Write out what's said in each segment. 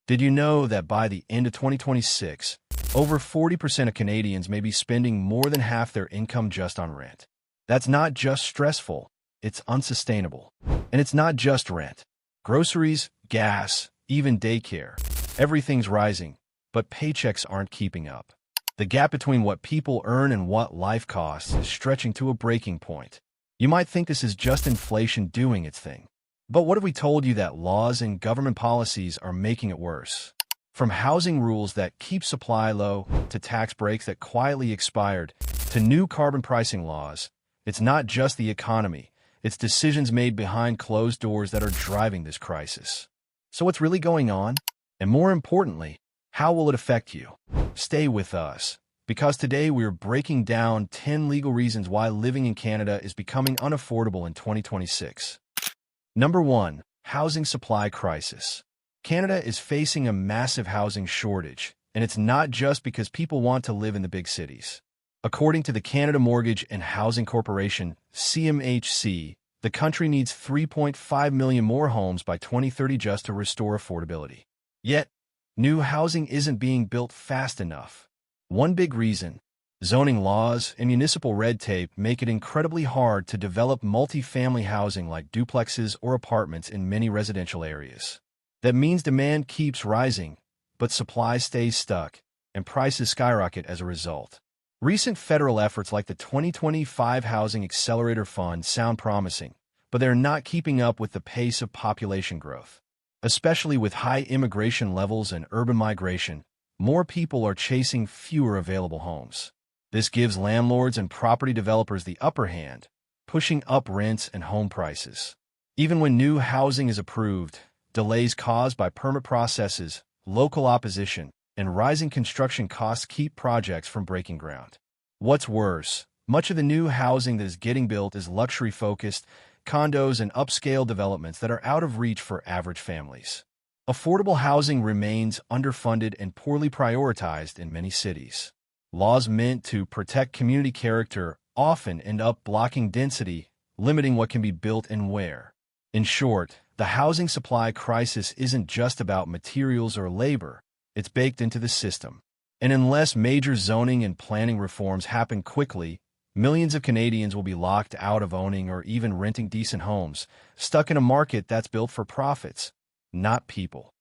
Did you know that by the end of 2026, over 40% of Canadians may be spending more than half their income just on rent? That's not just stressful, it's unsustainable. And it's not just rent. Groceries, gas, even daycare. Everything's rising, but paychecks aren't keeping up. The gap between what people earn and what life costs is stretching to a breaking point. You might think this is just inflation doing its thing. But what if we told you that laws and government policies are making it worse? From housing rules that keep supply low, to tax breaks that quietly expired, to new carbon pricing laws, it's not just the economy, it's decisions made behind closed doors that are driving this crisis. So what's really going on? And more importantly, how will it affect you? Stay with us, because today we're breaking down 10 legal reasons why living in Canada is becoming unaffordable in 2026. Number 1. Housing supply crisis. Canada is facing a massive housing shortage, and it's not just because people want to live in the big cities. According to the Canada Mortgage and Housing Corporation, CMHC, the country needs 3.5 million more homes by 2030 just to restore affordability. Yet, new housing isn't being built fast enough. One big reason: zoning laws and municipal red tape make it incredibly hard to develop multi-family housing like duplexes or apartments in many residential areas. That means demand keeps rising, but supply stays stuck, and prices skyrocket as a result. Recent federal efforts like the 2025 Housing Accelerator Fund sound promising, but they're not keeping up with the pace of population growth. Especially with high immigration levels and urban migration, more people are chasing fewer available homes. This gives landlords and property developers the upper hand, pushing up rents and home prices. Even when new housing is approved, delays caused by permit processes, local opposition, and rising construction costs keep projects from breaking ground. What's worse, much of the new housing that is getting built is luxury-focused, condos and upscale developments that are out of reach for average families. Affordable housing remains underfunded and poorly prioritized in many cities. Laws meant to protect community character often end up blocking density, limiting what can be built and where. In short, the housing supply crisis isn't just about materials or labor, it's baked into the system. And unless major zoning and planning reforms happen quickly, millions of Canadians will be locked out of owning or even renting decent homes, stuck in a market that's built for profits, not people.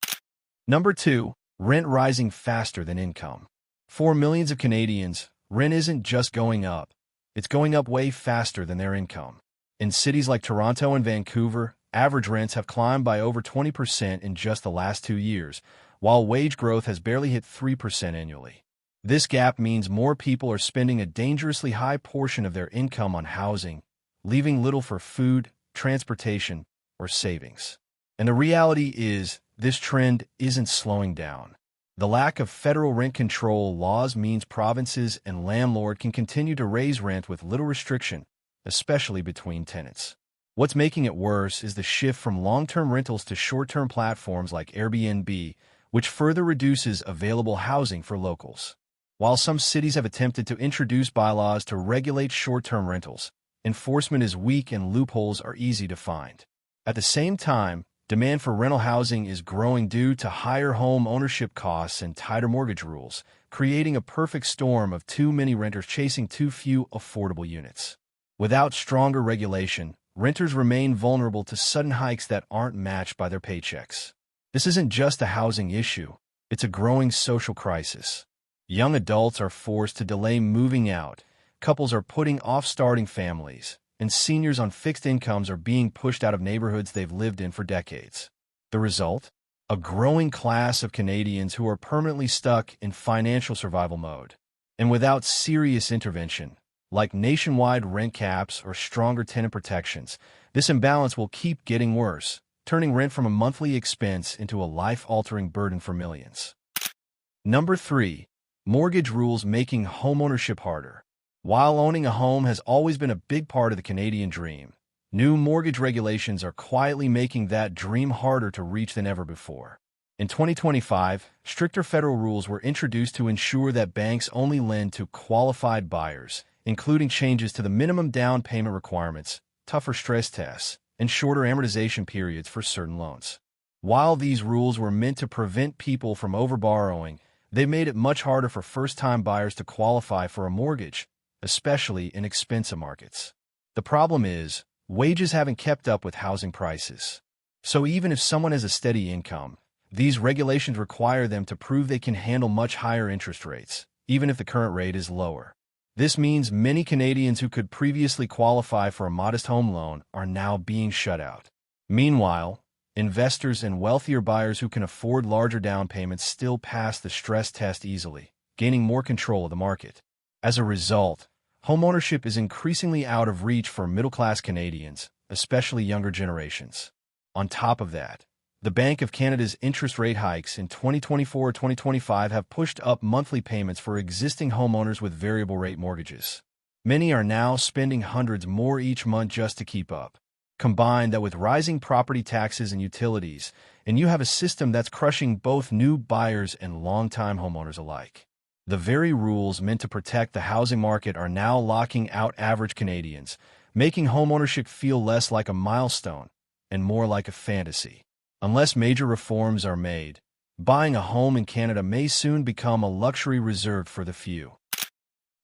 Number 2. Rent rising faster than income. For millions of Canadians, rent isn't just going up, it's going up way faster than their income. In cities like Toronto and Vancouver, average rents have climbed by over 20% in just the last 2 years, while wage growth has barely hit 3% annually. This gap means more people are spending a dangerously high portion of their income on housing, leaving little for food, transportation, or savings. And the reality is, this trend isn't slowing down. The lack of federal rent control laws means provinces and landlords can continue to raise rent with little restriction, especially between tenants. What's making it worse is the shift from long-term rentals to short-term platforms like Airbnb, which further reduces available housing for locals. While some cities have attempted to introduce bylaws to regulate short-term rentals, enforcement is weak and loopholes are easy to find. At the same time, demand for rental housing is growing due to higher home ownership costs and tighter mortgage rules, creating a perfect storm of too many renters chasing too few affordable units. Without stronger regulation, renters remain vulnerable to sudden hikes that aren't matched by their paychecks. This isn't just a housing issue, it's a growing social crisis. Young adults are forced to delay moving out, couples are putting off starting families, and seniors on fixed incomes are being pushed out of neighborhoods they've lived in for decades. The result? A growing class of Canadians who are permanently stuck in financial survival mode. And without serious intervention, like nationwide rent caps or stronger tenant protections, this imbalance will keep getting worse, turning rent from a monthly expense into a life-altering burden for millions. Number 3. Mortgage rules making homeownership harder. While owning a home has always been a big part of the Canadian dream, new mortgage regulations are quietly making that dream harder to reach than ever before. In 2025, stricter federal rules were introduced to ensure that banks only lend to qualified buyers, including changes to the minimum down payment requirements, tougher stress tests, and shorter amortization periods for certain loans. While these rules were meant to prevent people from overborrowing, they made it much harder for first-time buyers to qualify for a mortgage, especially in expensive markets. The problem is, wages haven't kept up with housing prices. So even if someone has a steady income, these regulations require them to prove they can handle much higher interest rates, even if the current rate is lower. This means many Canadians who could previously qualify for a modest home loan are now being shut out. Meanwhile, investors and wealthier buyers who can afford larger down payments still pass the stress test easily, gaining more control of the market. As a result, homeownership is increasingly out of reach for middle-class Canadians, especially younger generations. On top of that, the Bank of Canada's interest rate hikes in 2024-2025 have pushed up monthly payments for existing homeowners with variable-rate mortgages. Many are now spending hundreds more each month just to keep up. Combine that with rising property taxes and utilities, and you have a system that's crushing both new buyers and long-time homeowners alike. The very rules meant to protect the housing market are now locking out average Canadians, making homeownership feel less like a milestone and more like a fantasy. Unless major reforms are made, buying a home in Canada may soon become a luxury reserved for the few.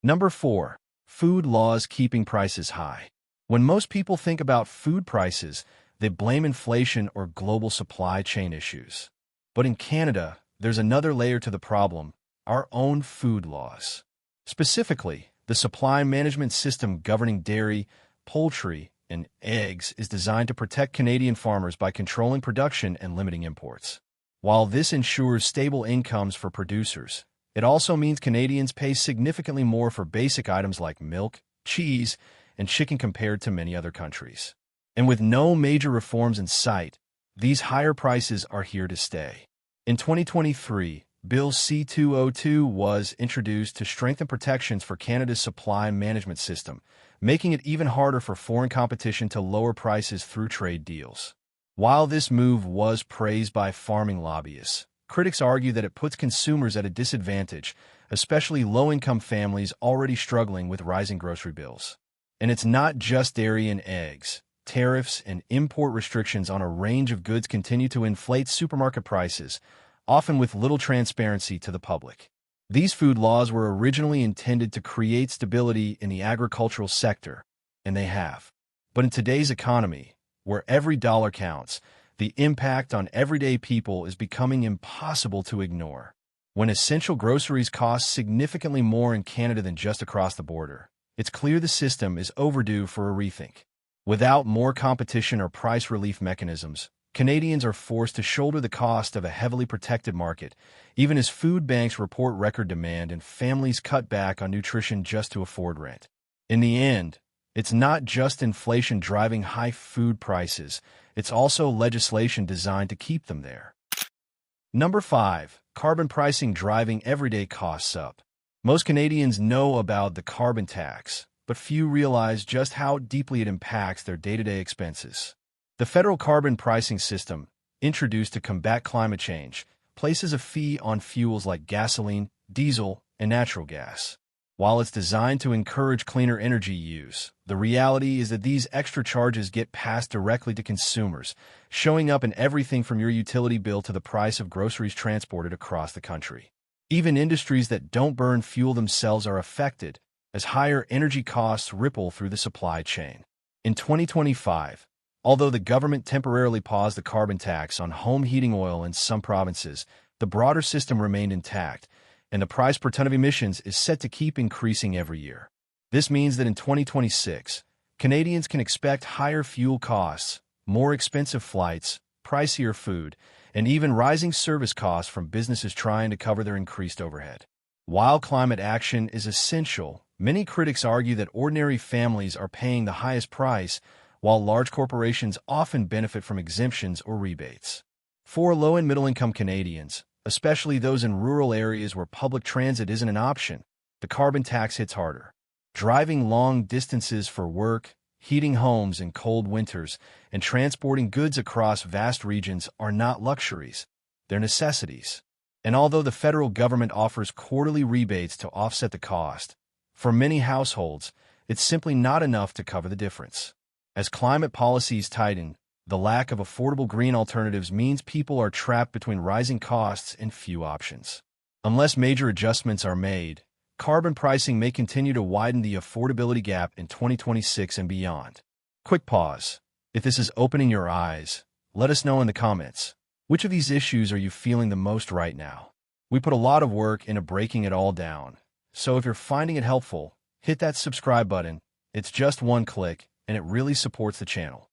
Number 4. Food laws keeping prices high. When most people think about food prices, they blame inflation or global supply chain issues. But in Canada, there's another layer to the problem: our own food laws. Specifically, the supply management system governing dairy, poultry, and eggs is designed to protect Canadian farmers by controlling production and limiting imports. While this ensures stable incomes for producers, it also means Canadians pay significantly more for basic items like milk, cheese, and chicken compared to many other countries. And with no major reforms in sight, these higher prices are here to stay. In 2023, Bill C-202 was introduced to strengthen protections for Canada's supply management system, making it even harder for foreign competition to lower prices through trade deals. While this move was praised by farming lobbyists, critics argue that it puts consumers at a disadvantage, especially low-income families already struggling with rising grocery bills. And it's not just dairy and eggs. Tariffs and import restrictions on a range of goods continue to inflate supermarket prices, often with little transparency to the public. These food laws were originally intended to create stability in the agricultural sector, and they have. But in today's economy, where every dollar counts, the impact on everyday people is becoming impossible to ignore. When essential groceries cost significantly more in Canada than just across the border, it's clear the system is overdue for a rethink. Without more competition or price relief mechanisms, Canadians are forced to shoulder the cost of a heavily protected market, even as food banks report record demand and families cut back on nutrition just to afford rent. In the end, it's not just inflation driving high food prices, it's also legislation designed to keep them there. Number 5. Carbon pricing driving everyday costs up. Most Canadians know about the carbon tax, but few realize just how deeply it impacts their day-to-day expenses. The federal carbon pricing system, introduced to combat climate change, places a fee on fuels like gasoline, diesel, and natural gas. While it's designed to encourage cleaner energy use, the reality is that these extra charges get passed directly to consumers, showing up in everything from your utility bill to the price of groceries transported across the country. Even industries that don't burn fuel themselves are affected, as higher energy costs ripple through the supply chain. In 2025, although the government temporarily paused the carbon tax on home heating oil in some provinces, the broader system remained intact, and the price per ton of emissions is set to keep increasing every year. This means that in 2026, Canadians can expect higher fuel costs, more expensive flights, pricier food, and even rising service costs from businesses trying to cover their increased overhead. While climate action is essential, many critics argue that ordinary families are paying the highest price, while large corporations often benefit from exemptions or rebates. For low- and middle-income Canadians, especially those in rural areas where public transit isn't an option, the carbon tax hits harder. Driving long distances for work, heating homes in cold winters, and transporting goods across vast regions are not luxuries, they're necessities. And although the federal government offers quarterly rebates to offset the cost, for many households, it's simply not enough to cover the difference. As climate policies tighten, The lack of affordable green alternatives means people are trapped between rising costs and few options. Unless major adjustments are made, carbon pricing may continue to widen the affordability gap in 2026 and beyond. Quick pause. If this is opening your eyes, let us know in the comments. Which of these issues are you feeling the most right now? We put a lot of work into breaking it all down. So if you're finding it helpful, hit that subscribe button. It's just one click, and it really supports the channel.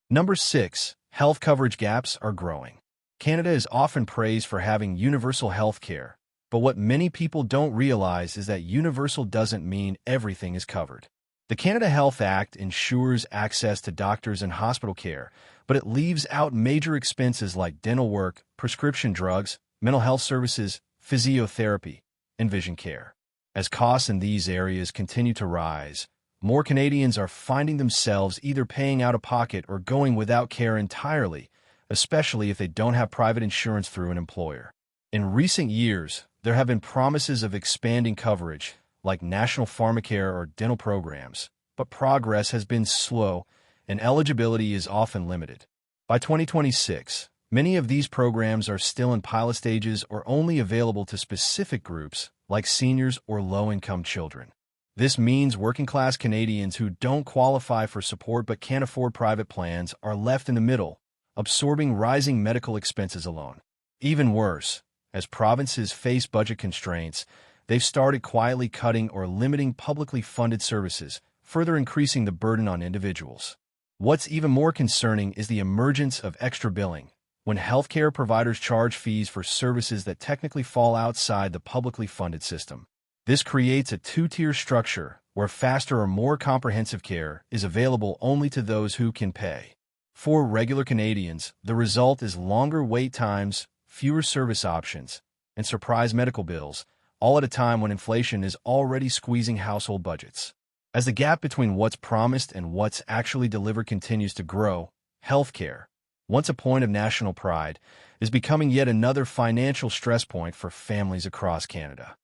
Number 6. Health coverage gaps are growing. Canada is often praised for having universal health care, but what many people don't realize is that universal doesn't mean everything is covered. The Canada Health Act ensures access to doctors and hospital care, but it leaves out major expenses like dental work, prescription drugs, mental health services, physiotherapy, and vision care. As costs in these areas continue to rise, more Canadians are finding themselves either paying out of pocket or going without care entirely, especially if they don't have private insurance through an employer. In recent years, there have been promises of expanding coverage, like national pharmacare or dental programs, but progress has been slow and eligibility is often limited. By 2026, many of these programs are still in pilot stages or only available to specific groups, like seniors or low-income children. This means working-class Canadians who don't qualify for support but can't afford private plans are left in the middle, absorbing rising medical expenses alone. Even worse, as provinces face budget constraints, they've started quietly cutting or limiting publicly funded services, further increasing the burden on individuals. What's even more concerning is the emergence of extra billing, when healthcare providers charge fees for services that technically fall outside the publicly funded system. This creates a two-tier structure where faster or more comprehensive care is available only to those who can pay. For regular Canadians, the result is longer wait times, fewer service options, and surprise medical bills, all at a time when inflation is already squeezing household budgets. As the gap between what's promised and what's actually delivered continues to grow, healthcare, once a point of national pride, is becoming yet another financial stress point for families across Canada.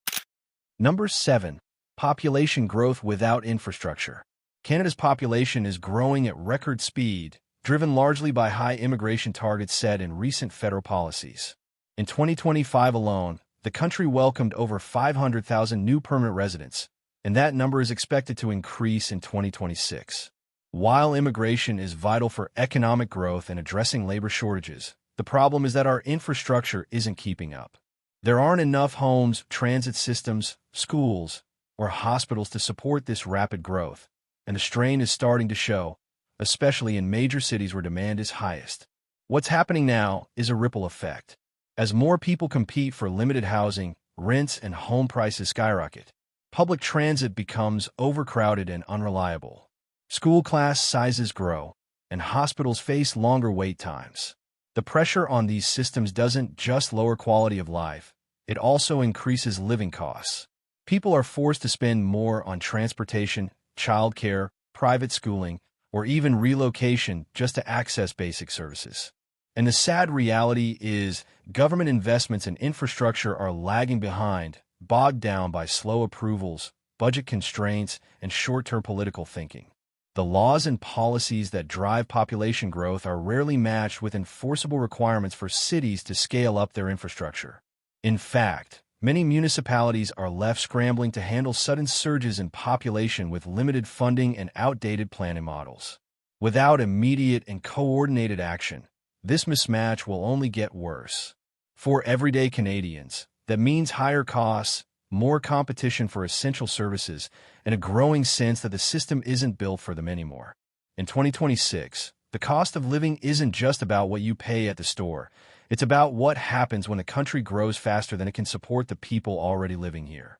Number 7. Population growth without infrastructure. Canada's population is growing at record speed, driven largely by high immigration targets set in recent federal policies. In 2025 alone, the country welcomed over 500,000 new permanent residents, and that number is expected to increase in 2026. While immigration is vital for economic growth and addressing labor shortages, the problem is that our infrastructure isn't keeping up. There aren't enough homes, transit systems, schools, or hospitals to support this rapid growth, and the strain is starting to show, especially in major cities where demand is highest. What's happening now is a ripple effect. As more people compete for limited housing, rents and home prices skyrocket. Public transit becomes overcrowded and unreliable. School class sizes grow, and hospitals face longer wait times. The pressure on these systems doesn't just lower quality of life, it also increases living costs. People are forced to spend more on transportation, childcare, private schooling, or even relocation just to access basic services. And the sad reality is government investments in infrastructure are lagging behind, bogged down by slow approvals, budget constraints, and short-term political thinking. The laws and policies that drive population growth are rarely matched with enforceable requirements for cities to scale up their infrastructure. In fact, many municipalities are left scrambling to handle sudden surges in population with limited funding and outdated planning models. Without immediate and coordinated action, this mismatch will only get worse. For everyday Canadians, that means higher costs, more competition for essential services, and a growing sense that the system isn't built for them anymore. In 2026, the cost of living isn't just about what you pay at the store. It's about what happens when a country grows faster than it can support the people already living here.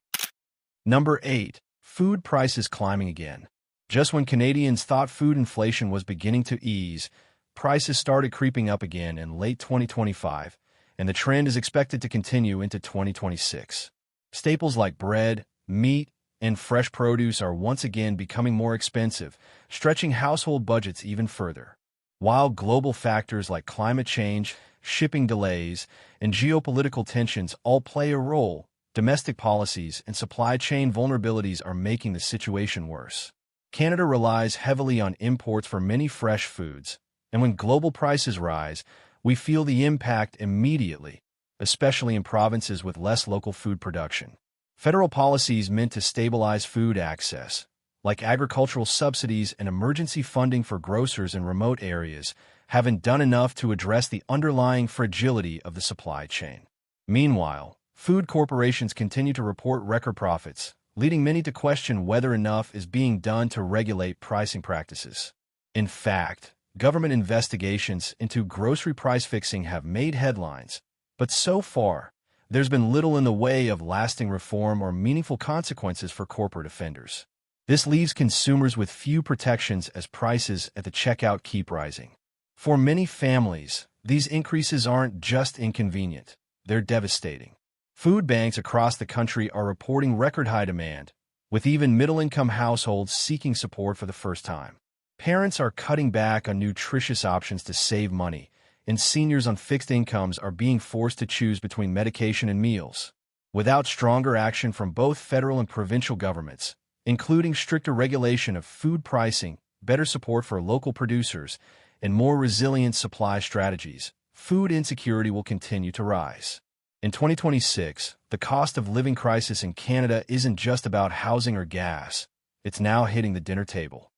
Number 8. Food prices climbing again. Just when Canadians thought food inflation was beginning to ease, prices started creeping up again in late 2025, and the trend is expected to continue into 2026. Staples like bread, meat, and fresh produce are once again becoming more expensive, stretching household budgets even further. While global factors like climate change, shipping delays, and geopolitical tensions all play a role, domestic policies and supply chain vulnerabilities are making the situation worse. Canada relies heavily on imports for many fresh foods, And when global prices rise, we feel the impact immediately, especially in provinces with less local food production. Federal policies meant to stabilize food access, like agricultural subsidies and emergency funding for grocers in remote areas, haven't done enough to address the underlying fragility of the supply chain. Meanwhile, food corporations continue to report record profits, leading many to question whether enough is being done to regulate pricing practices. In fact, government investigations into grocery price fixing have made headlines, but so far, there's been little in the way of lasting reform or meaningful consequences for corporate offenders. This leaves consumers with few protections as prices at the checkout keep rising. For many families, these increases aren't just inconvenient, they're devastating. Food banks across the country are reporting record-high demand, with even middle-income households seeking support for the first time. Parents are cutting back on nutritious options to save money, and seniors on fixed incomes are being forced to choose between medication and meals. Without stronger action from both federal and provincial governments, including stricter regulation of food pricing, better support for local producers, and more resilient supply strategies, food insecurity will continue to rise. In 2026, the cost of living crisis in Canada isn't just about housing or gas. It's now hitting the dinner table.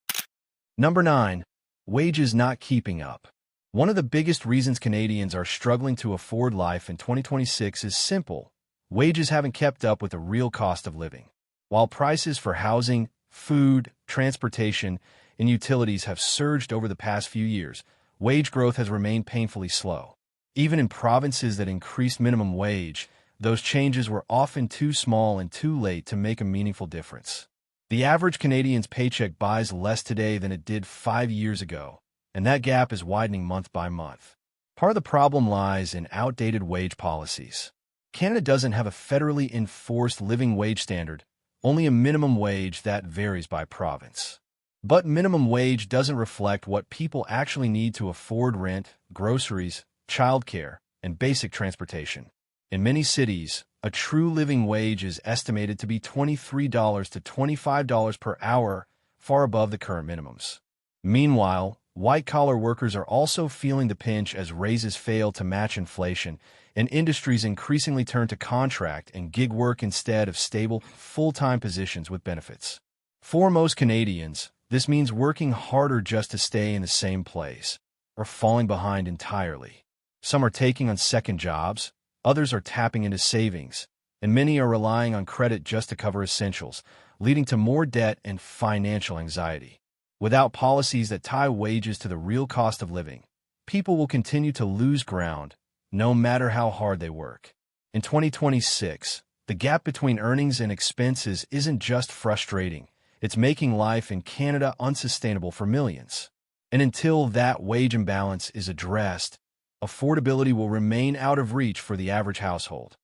Number 9. Wages not keeping up. One of the biggest reasons Canadians are struggling to afford life in 2026 is simple. Wages haven't kept up with the real cost of living. While prices for housing, food, transportation, and utilities have surged over the past few years, wage growth has remained painfully slow. Even in provinces that increased minimum wage, those changes were often too small and too late to make a meaningful difference. The average Canadian's paycheck buys less today than it did 5 years ago, and that gap is widening month by month. Part of the problem lies in outdated wage policies. Canada doesn't have a federally enforced living wage standard, only a minimum wage that varies by province. But minimum wage doesn't reflect what people actually need to afford rent, groceries, childcare, and basic transportation. In many cities, a true living wage is estimated to be $23 to $25 per hour, far above the current minimums. Meanwhile, white-collar workers are also feeling the pinch as raises fail to match inflation, and industries increasingly turn to contract and gig work instead of stable, full-time positions with benefits. For most Canadians, this means working harder just to stay in the same place, or falling behind entirely. Some are taking on second jobs, others are tapping into savings, and many are relying on credit just to cover essentials, leading to more debt and financial anxiety. Without policies that tie wages to the real cost of living, people will continue to lose ground, no matter how hard they work. In 2026, the gap between earnings and expenses isn't just frustrating, it's making life in Canada unsustainable for millions. And until that wage imbalance is addressed, affordability will remain out of reach for the average household.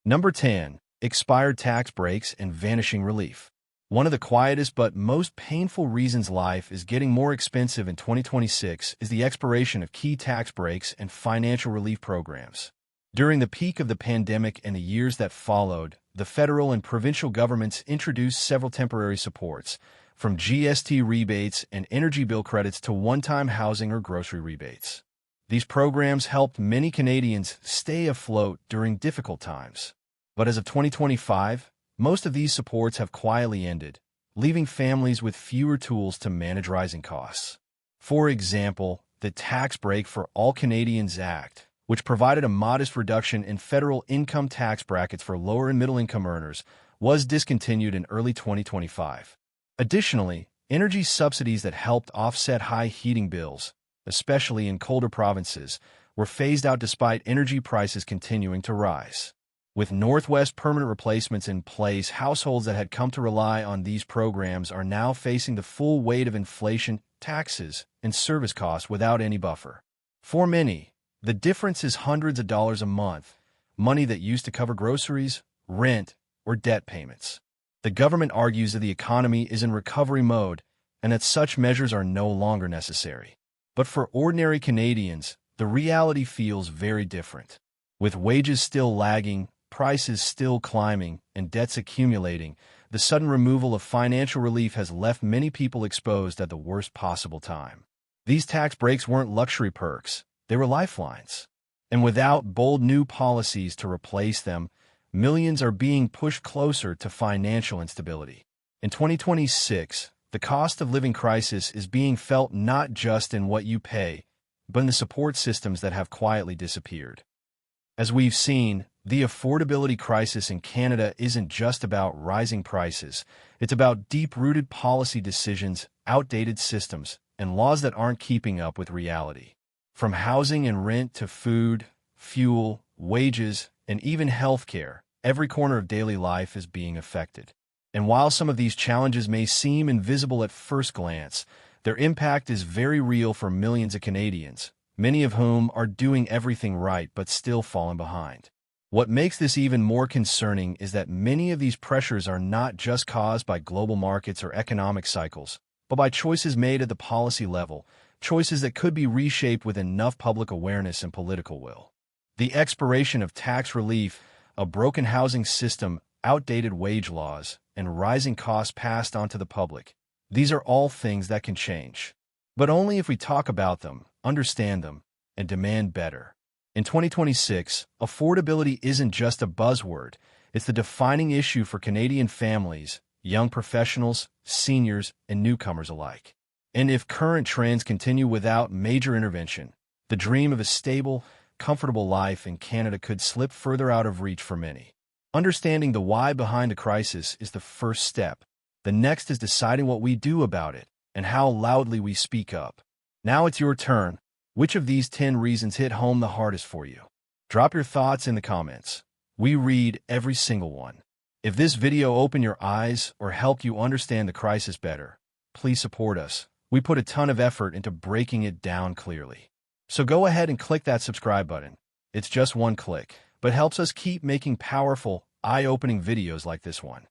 Number 10. Expired tax breaks and vanishing relief. One of the quietest but most painful reasons life is getting more expensive in 2026 is the expiration of key tax breaks and financial relief programs. During the peak of the pandemic and the years that followed, the federal and provincial governments introduced several temporary supports, from GST rebates and energy bill credits to one-time housing or grocery rebates. These programs helped many Canadians stay afloat during difficult times. But as of 2025, most of these supports have quietly ended, leaving families with fewer tools to manage rising costs. For example, the Tax Break for All Canadians Act, which provided a modest reduction in federal income tax brackets for lower and middle-income earners, was discontinued in early 2025. Additionally, energy subsidies that helped offset high heating bills, especially in colder provinces, were phased out despite energy prices continuing to rise. With Northwest permanent replacements in place, households that had come to rely on these programs are now facing the full weight of inflation, taxes, and service costs without any buffer. For many, the difference is hundreds of dollars a month, money that used to cover groceries, rent, or debt payments. The government argues that the economy is in recovery mode and that such measures are no longer necessary. But for ordinary Canadians, the reality feels very different. With wages still lagging, prices still climbing, and debts accumulating, the sudden removal of financial relief has left many people exposed at the worst possible time. These tax breaks weren't luxury perks, they were lifelines. And without bold new policies to replace them, millions are being pushed closer to financial instability. In 2026, the cost of living crisis is being felt not just in what you pay, but in the support systems that have quietly disappeared. As we've seen, the affordability crisis in Canada isn't just about rising prices. It's about deep-rooted policy decisions, outdated systems, and laws that aren't keeping up with reality. From housing and rent to food, fuel, wages, and even healthcare, every corner of daily life is being affected. And while some of these challenges may seem invisible at first glance, their impact is very real for millions of Canadians, many of whom are doing everything right but still falling behind. What makes this even more concerning is that many of these pressures are not just caused by global markets or economic cycles, but by choices made at the policy level, choices that could be reshaped with enough public awareness and political will. The expiration of tax relief, a broken housing system, outdated wage laws, and rising costs passed on to the public. These are all things that can change. But only if we talk about them, understand them, and demand better. In 2026, affordability isn't just a buzzword, it's the defining issue for Canadian families, young professionals, seniors, and newcomers alike. And if current trends continue without major intervention, the dream of a stable, comfortable life in Canada could slip further out of reach for many. Understanding the why behind a crisis is the first step. The next is deciding what we do about it and how loudly we speak up. Now it's your turn. Which of these 10 reasons hit home the hardest for you? Drop your thoughts in the comments. We read every single one. If this video opened your eyes or helped you understand the crisis better, please support us. We put a ton of effort into breaking it down clearly. So go ahead and click that subscribe button. It's just one click, but helps us keep making powerful, eye-opening videos like this one.